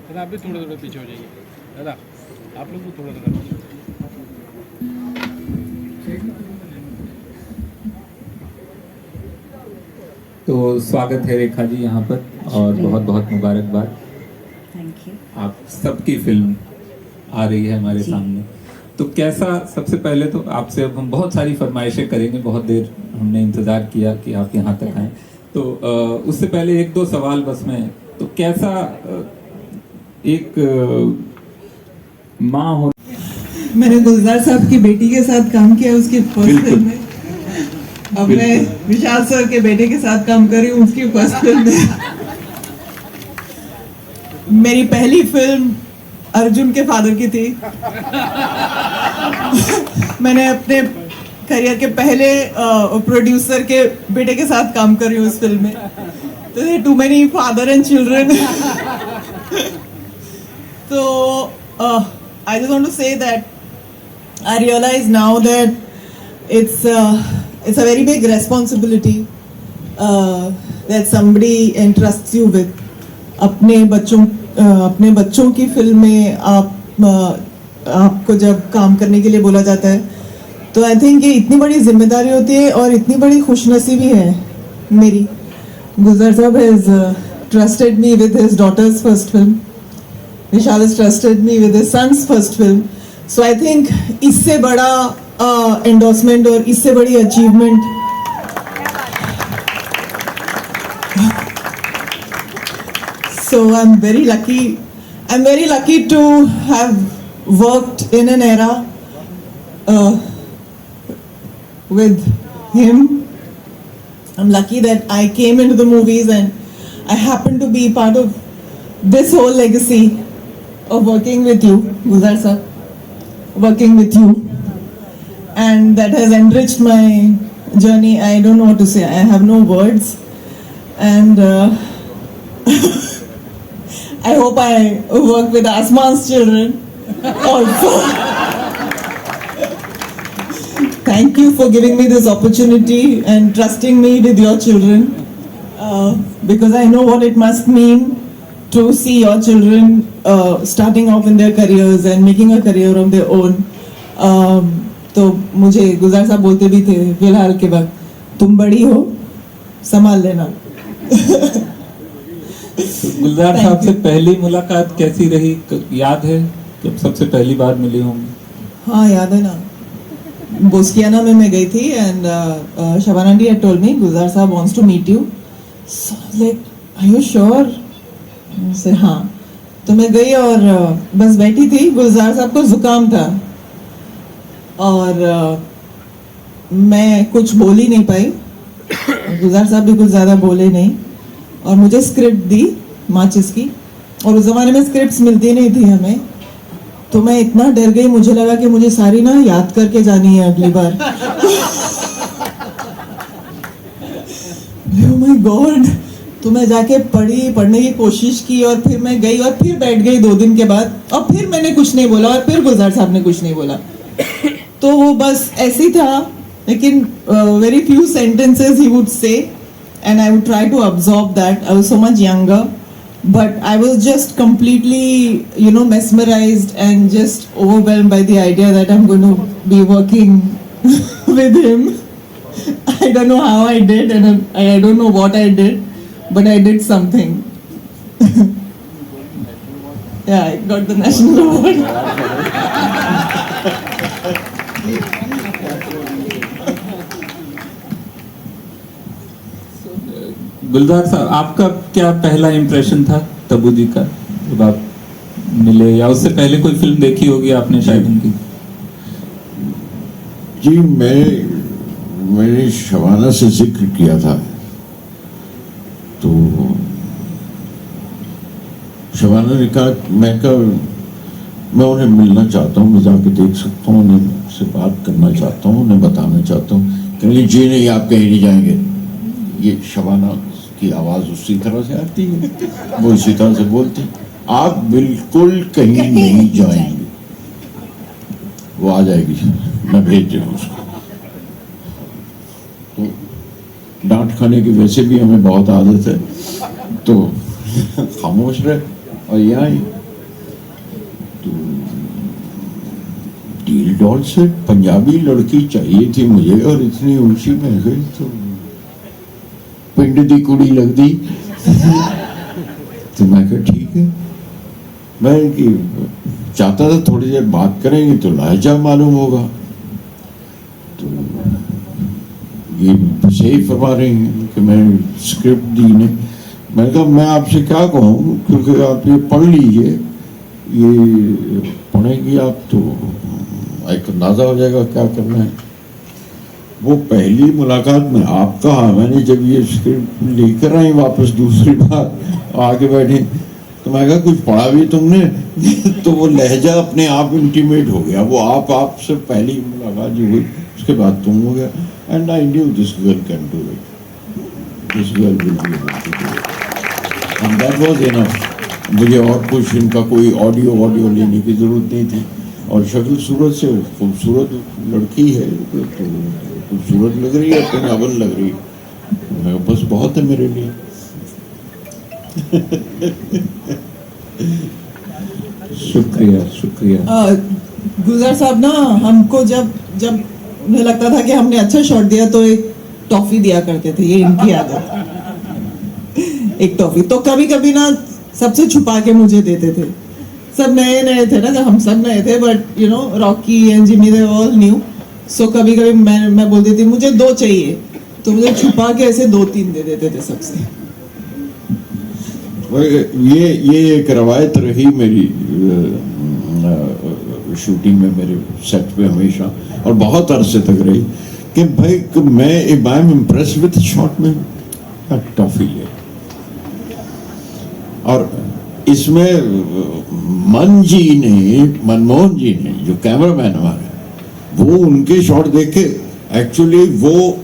दादा आप भी थोड़ा थोड़ा पीछे हो जाइए। दादा आप लोग भी थोड़ा थोड़ा पीछे हो जाइए। तो स्वागत है रेखा जी यहाँ पर और बहुत बहुत मुबारकबाद। Thank you. आप सबकी फिल्म आ रही है हमारे सामने, तो कैसा, सबसे पहले तो आपसे अब हम बहुत सारी फरमाइशें करेंगे, बहुत देर हमने इंतज़ार किया कि आप यहाँ तक आएँ, तो उससे पहले एक दो सवाल बस में, तो कैसा एक माँ हो। मैंने गुलजार साहब की बेटी के साथ काम किया उसकी फर्स्ट फिल्म में, अब मैं विशाल सर के बेटे के साथ काम कर रही हूँ उसकी फर्स्ट फिल्म में। मेरी पहली फिल्म अर्जुन के फादर की थी। मैंने अपने करियर के पहले प्रोड्यूसर के बेटे के साथ काम कर रही हूँ उस फिल्म में। तो too many father and children. तो I just want to say that I realize now that it's a very big responsibility that somebody entrusts you with. अपने बच्चों की फिल्म में आपको जब काम करने के लिए बोला जाता है, तो आई थिंक ये इतनी बड़ी जिम्मेदारी होती है और इतनी बड़ी खुशनसीबी है मेरी। Gulzar sahab has trusted me with his daughter's first film, Vishal has trusted me with his son's first film. So I think इससे बड़ा endorsement और इससे बड़ी achievement so I'm very lucky to have worked in an era with him. I'm lucky that I came into the movies and I happen to be part of this whole legacy of working with you, Gulzar sir, working with you, and that has enriched my journey. I don't know what to say. I have no words, and I hope I work with Asman's children also. Thank you for giving me this opportunity and trusting me with your children, because I know what it must mean to see your children starting off in their careers and making a career of their own. तो मुझे गुलजार साहब बोलते भी थे फिलहाल के वक्त, तुम बड़ी हो, संभाल लेना। गुलजार साहब से पहली मुलाकात कैसी रही, याद है जब सबसे पहली बार मिली होंगी? हाँ याद है ना, बोस्कियाना में मैं गई थी and Shabana aunty had told me गुलजार साहब wants to meet you. So like, are you sure? से हाँ, तो मैं गई और बस बैठी थी। गुलजार साहब को जुकाम था और मैं कुछ बोल ही नहीं पाई, गुलजार साहब भी कुछ ज़्यादा बोले नहीं, और मुझे स्क्रिप्ट दी माचिस की, और उस ज़माने में स्क्रिप्ट्स मिलती नहीं थी हमें, तो मैं इतना डर गई, मुझे लगा कि मुझे सारी ना याद करके जानी है अगली बार। Oh my God! तो मैं जाके पढ़ने की कोशिश की और फिर मैं गई और फिर बैठ गई 2 दिन के बाद, और फिर मैंने कुछ नहीं बोला और फिर गुलजार साहब ने कुछ नहीं बोला। तो वो बस ऐसे ही था, लेकिन very few sentences he would say and I would try to absorb that. I was so much younger, but I was just completely mesmerized and just overwhelmed by the idea that I'm going to be working with him. I don't know how I did, and I don't know what I did, but I did something. Yeah, I got the national award. गुलजार साहब, आपका क्या पहला impression था तब्बू जी का जब आप मिले, या उससे पहले कोई फिल्म देखी होगी आपने शायद उनकी? जी, मैंने शबाना से जिक्र किया था, तो शबाना ने कहा, मैं उन्हें मिलना चाहता हूँ, मैं जाके देख सकता हूँ, उन्हें से बात करना चाहता हूँ, उन्हें बताना चाहता हूँ। कहीं जी नहीं, आप कहीं नहीं जाएंगे। ये शबाना की आवाज़ उसी तरह से आती है, वो इसी तरह से बोलती, आप बिल्कुल कहीं नहीं जाएंगे, वो आ जाएगी, मैं भेज दे उसको। तो डांट खाने की वैसे भी हमें बहुत आदत है, तो खामोश रहे और यहाँ आई। तो डील डॉल से पंजाबी लड़की चाहिए थी मुझे और इतनी ऊंची में गई तो पिंड दी कुड़ी लगती। तो मैं कहा ठीक है, मैं कि चाहता था थोड़ी देर बात करेंगे तो लहजा मालूम होगा। तो ये सही फरमा रही हैं कि मैं स्क्रिप्ट दी ने। मैंने कहा मैं आपसे क्या कहूँ, क्योंकि आप ये पढ़ लीजिए, ये पढ़ेंगी आप तो एक अंदाजा हो जाएगा क्या करना है। वो पहली मुलाकात में आप कहा, मैंने जब ये स्क्रिप्ट लेकर आई वापस दूसरी बार आके बैठे तो मैं कहा कुछ पढ़ा भी तुमने? तो वो लहजा अपने आप इंटीमेट हो गया। वो आपसे पहली मुलाकात जो हुई उसके बाद तुम हो गया। And I knew this girl can do it, this girl will be able to do it, and that was enough. मुझे और कुछ इनका कोई ऑडियो लेने की जरूरत नहीं थी। और शक्ल सूरत से खूबसूरत लड़की है, तो खूबसूरत लग रही है, पंजाबन लग रही है, बस बहुत है मेरे लिए। शुक्रिया शुक्रिया। गुलजार साहब ना हमको जब उन्हें लगता था कि हमने अच्छा शॉट दिया तो एक टॉफी दिया करते थे, ये इनकी आदत। एक टॉफी तो कभी कभी ना सबसे छुपा के मुझे देते थे। सब नए थे ना, जब हम सब नए थे, but you know Rocky and Jimmy they all new. So कभी कभी मैं बोलती थी मुझे 2 चाहिए, तो मुझे छुपा के ऐसे 2-3 दे देते थे सबसे। ये एक रवायत रही मेरी शूटिंग में, मेरे सेट पे हमेशा, और बहुत अरसे तक रही कि भाई मैं I am impress with shot में टॉफी ले। और इसमें मनमोहन जी ने जो कैमरामैन हमारे, वो उनके शॉट देख के एक्चुअली वो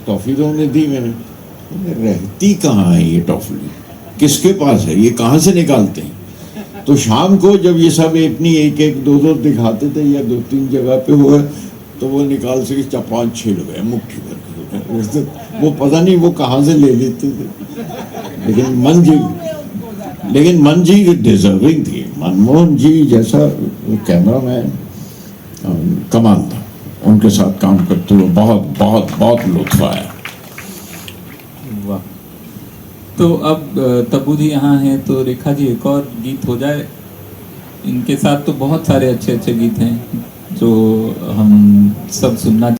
टॉफी तो उन्हें दी मैंने, रहती कहाँ है ये टॉफी, किसके पास है, ये कहाँ से निकालते हैं। तो शाम को जब ये सब अपनी एक 2 दिखाते थे या 2-3 जगह पे हुआ तो वो निकाल से 4-5-6 गए मुट्ठी भर। वो पता नहीं वो कहाँ से ले लेते थे। लेकिन मन जी डिजर्विंग थी। मनमोहन जी जैसा कैमरामैन कमाल था, उनके साथ काम करते हुए बहुत बहुत बहुत लुत्फ आया। वाह। तो अब तब्बू जी यहाँ हैं, तो रेखा जी एक और गीत हो जाए। इनके साथ तो बहुत सारे अच्छे गीत हैं जो हम सब सुनना